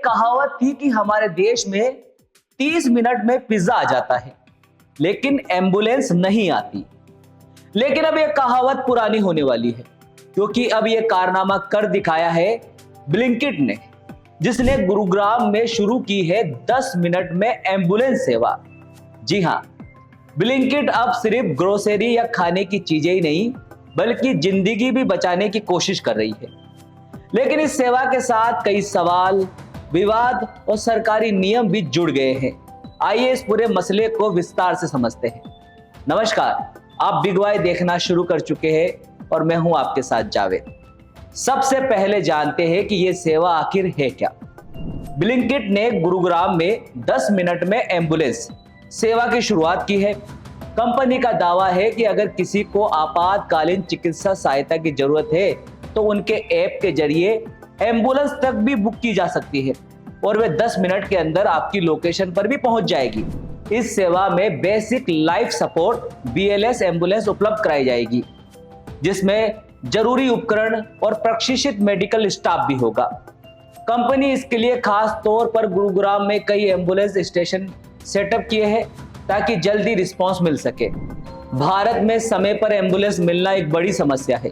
कहावत थी कि हमारे देश में 30 मिनट में पिज्जा आ जाता है, लेकिन एम्बुलेंस नहीं आती। लेकिन अब यह कहावत पुरानी होने वाली है, क्योंकि अब यह कारनामा कर दिखाया है ब्लिंकिट ने, जिसने गुरुग्राम में शुरू की है 10 मिनट में एम्बुलेंस सेवा। जी हां, ब्लिंकिट अब सिर्फ ग्रोसरी या खाने की चीजें ही नहीं, बल्कि जिंदगी भी बचाने की कोशिश कर रही है। लेकिन इस सेवा के साथ कई सवाल, विवाद और सरकारी नियम भी जुड़ गए हैं। आइए इस पूरे मसले को विस्तार से समझते हैं। नमस्कार, आप बिग वाई देखना शुरू कर चुके हैं और मैं हूं आपके साथ जावेद। सबसे पहले जानते हैं कि यह सेवा आखिर है क्या। ब्लिंकिट ने गुरुग्राम में 10 मिनट में एम्बुलेंस सेवा की शुरुआत की है। कंपनी का दावा है कि अगर किसी को आपातकालीन चिकित्सा सहायता की जरूरत है तो उनके ऐप के जरिए एम्बुलेंस तक भी बुक की जा सकती है और वे 10 मिनट के अंदर आपकी लोकेशन पर भी पहुंच जाएगी। इस सेवा में basic life support BLS ambulance उपलब्ध कराई जाएगी, जिसमें जरूरी उपकरण और प्रशिक्षित मेडिकल स्टाफ भी होगा। कंपनी इसके लिए खास तौर पर गुरुग्राम में कई एम्बुलेंस स्टेशन सेटअप किए हैं ताकि जल्दी रिस्पांस मिल सके। भारत में समय पर एम्बुलेंस मिलना एक बड़ी समस्या है।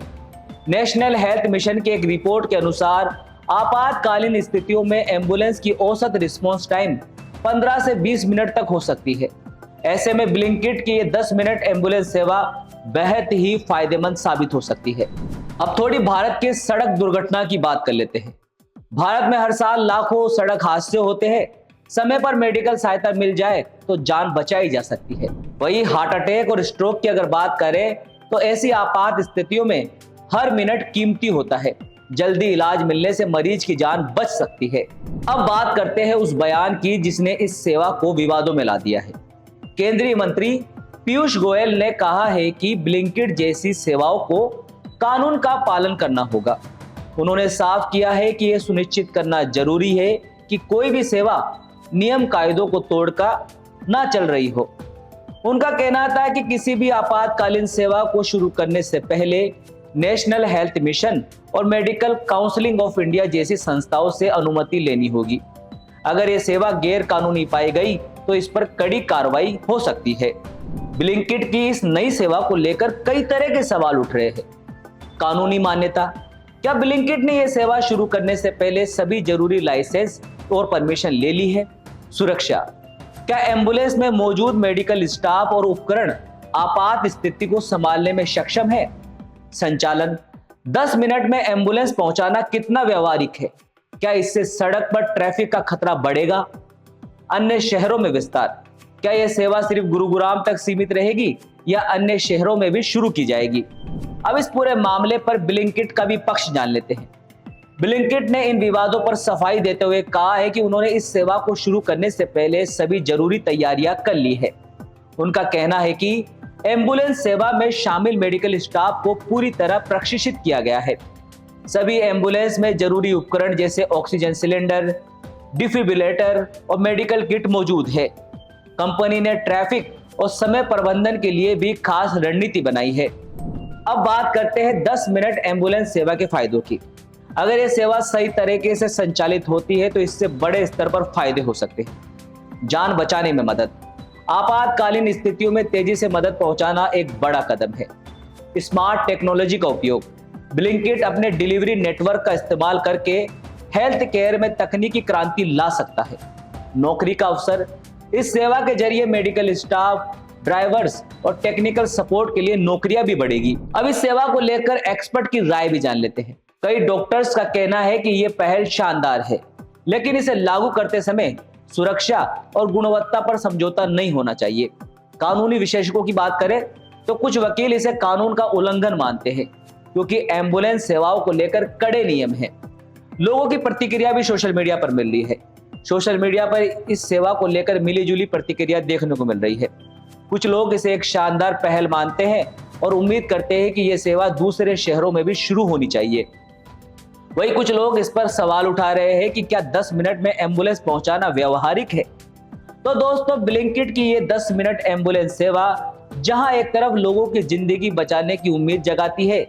नेशनल हेल्थ मिशन की एक रिपोर्ट के अनुसार आपातकालीन स्थितियों में एम्बुलेंस की औसत रिस्पांस टाइम 15 से 20 मिनट तक हो सकती है। ऐसे में ब्लिंकिट की ये 10 मिनट एम्बुलेंस सेवा बेहद ही फायदेमंद साबित हो सकती है। अब थोड़ी भारत के सड़क दुर्घटना की बात कर लेते हैं। भारत में हर साल लाखों सड़क हादसे होते हैं। समय पर मेडिकल सहायता मिल जाए तो जान बचाई जा सकती है। वही हार्ट अटैक और स्ट्रोक की अगर बात करें तो ऐसी आपात स्थितियों में हर मिनट कीमती होता है। जल्दी इलाज मिलने से मरीज की जान बच सकती है। अब बात करते हैं उस बयान की जिसने इस सेवा को विवादों में ला दिया है। केंद्रीय मंत्री पीयूष गोयल ने कहा है कि ब्लिंकिट जैसी सेवाओं को कानून का पालन करना होगा। उन्होंने साफ किया है कि यह सुनिश्चित करना जरूरी है कि कोई भी सेवा नियम कायदों को तोड़कर ना चल रही हो। उनका कहना था कि किसी भी आपातकालीन सेवा को शुरू करने से पहले नेशनल हेल्थ मिशन और मेडिकल काउंसिलिंग ऑफ इंडिया जैसी संस्थाओं से अनुमति लेनी होगी। अगर ये सेवा गैर कानूनी पाई गई तो इस पर कड़ी कार्रवाई हो सकती है। ब्लिंकिट की इस नई सेवा को लेकर कई तरह के सवाल उठ रहे हैं। कानूनी मान्यता: क्या ब्लिंकिट ने यह सेवा शुरू करने से पहले सभी जरूरी लाइसेंस और परमिशन ले ली है? सुरक्षा: क्या एम्बुलेंस में मौजूद मेडिकल स्टाफ और उपकरण आपात स्थिति को संभालने में सक्षम है? संचालन: 10 मिनट में एम्बुलेंस पहुंचाना कितना व्यवहारिक है? क्या इससे सड़क पर ट्रैफिक का खतरा बढ़ेगा? अन्य शहरों में विस्तार: क्या यह सेवा सिर्फ गुरुग्राम तक सीमित रहेगी या अन्य शहरों में भी शुरू की जाएगी? अब इस पूरे मामले पर ब्लिंकिट का भी पक्ष जान लेते हैं। ब्लिंकिट ने इन विवादों पर सफाई देते हुए कहा है कि उन्होंने इस सेवा को शुरू करने से पहले सभी जरूरी तैयारियां कर ली है। उनका कहना है कि एम्बुलेंस सेवा में शामिल मेडिकल स्टाफ को पूरी तरह प्रशिक्षित किया गया है। सभी एम्बुलेंस में जरूरी उपकरण जैसे ऑक्सीजन सिलेंडर, डिफिब्रिलेटर और मेडिकल किट मौजूद है। कंपनी ने ट्रैफिक और समय प्रबंधन के लिए भी खास रणनीति बनाई है। अब बात करते हैं 10 मिनट एम्बुलेंस सेवा के फायदों की। अगर यह सेवा सही तरीके से संचालित होती है तो इससे बड़े स्तर पर फायदे हो सकते हैं। जान बचाने में मदद: आपातकालीन स्थितियों में तेजी से मदद पहुंचाना एक बड़ा कदम है। स्मार्ट टेक्नोलॉजी का उपयोग: ब्लिंकिट अपने डिलीवरी नेटवर्क का इस्तेमाल करके हेल्थ केयर में तकनीकी क्रांति ला सकता है। नौकरी का अवसर: इस सेवा के जरिए मेडिकल स्टाफ, ड्राइवर्स और टेक्निकल सपोर्ट के लिए नौकरियां भी बढ़ेगी। अब इस सेवा को लेकर एक्सपर्ट की राय भी जान लेते हैं। कई डॉक्टर्स का कहना है कि यह पहल शानदार है, लेकिन इसे लागू करते समय सुरक्षा और गुणवत्ता पर समझौता नहीं होना चाहिए। कानूनी विशेषज्ञों की बात करें तो कुछ वकील इसे कानून का उल्लंघन मानते हैं, क्योंकि एम्बुलेंस सेवाओं को लेकर कड़े नियम हैं। लोगों की प्रतिक्रिया भी सोशल मीडिया पर मिल रही है। सोशल मीडिया पर इस सेवा को लेकर मिलीजुली प्रतिक्रिया देखने को मिल रही है। कुछ लोग इसे एक शानदार पहल मानते हैं और उम्मीद करते हैं कि यह सेवा दूसरे शहरों में भी शुरू होनी चाहिए। वही कुछ लोग इस पर सवाल उठा रहे हैं कि क्या 10 मिनट में एम्बुलेंस पहुंचाना व्यवहारिक है। तो दोस्तों, ब्लिंकिट की ये 10 मिनट एम्बुलेंस सेवा जहां एक तरफ लोगों की जिंदगी बचाने की उम्मीद जगाती है,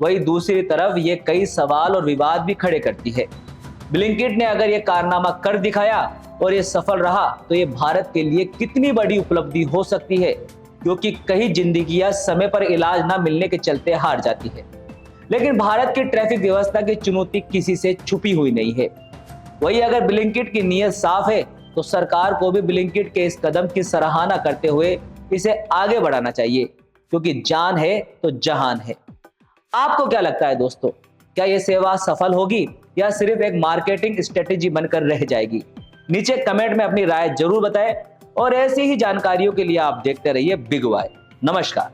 वहीं दूसरी तरफ ये कई सवाल और विवाद भी खड़े करती है। ब्लिंकिट ने अगर ये कारनामा कर दिखाया और ये सफल रहा तो ये भारत के लिए कितनी बड़ी उपलब्धि हो सकती है, क्योंकि कई जिंदगियां समय पर इलाज ना मिलने के चलते हार जाती है। लेकिन भारत की ट्रैफिक व्यवस्था की चुनौती किसी से छुपी हुई नहीं है। वही अगर ब्लिंकिट की नीयत साफ है तो सरकार को भी ब्लिंकिट के इस कदम की सराहना करते हुए इसे आगे बढ़ाना चाहिए, क्योंकि जान है तो जहान है। आपको क्या लगता है दोस्तों, क्या यह सेवा सफल होगी या सिर्फ एक मार्केटिंग स्ट्रेटेजी बनकर रह जाएगी? नीचे कमेंट में अपनी राय जरूर बताएं और ऐसी ही जानकारियों के लिए आप देखते रहिए बिग वाई। नमस्कार।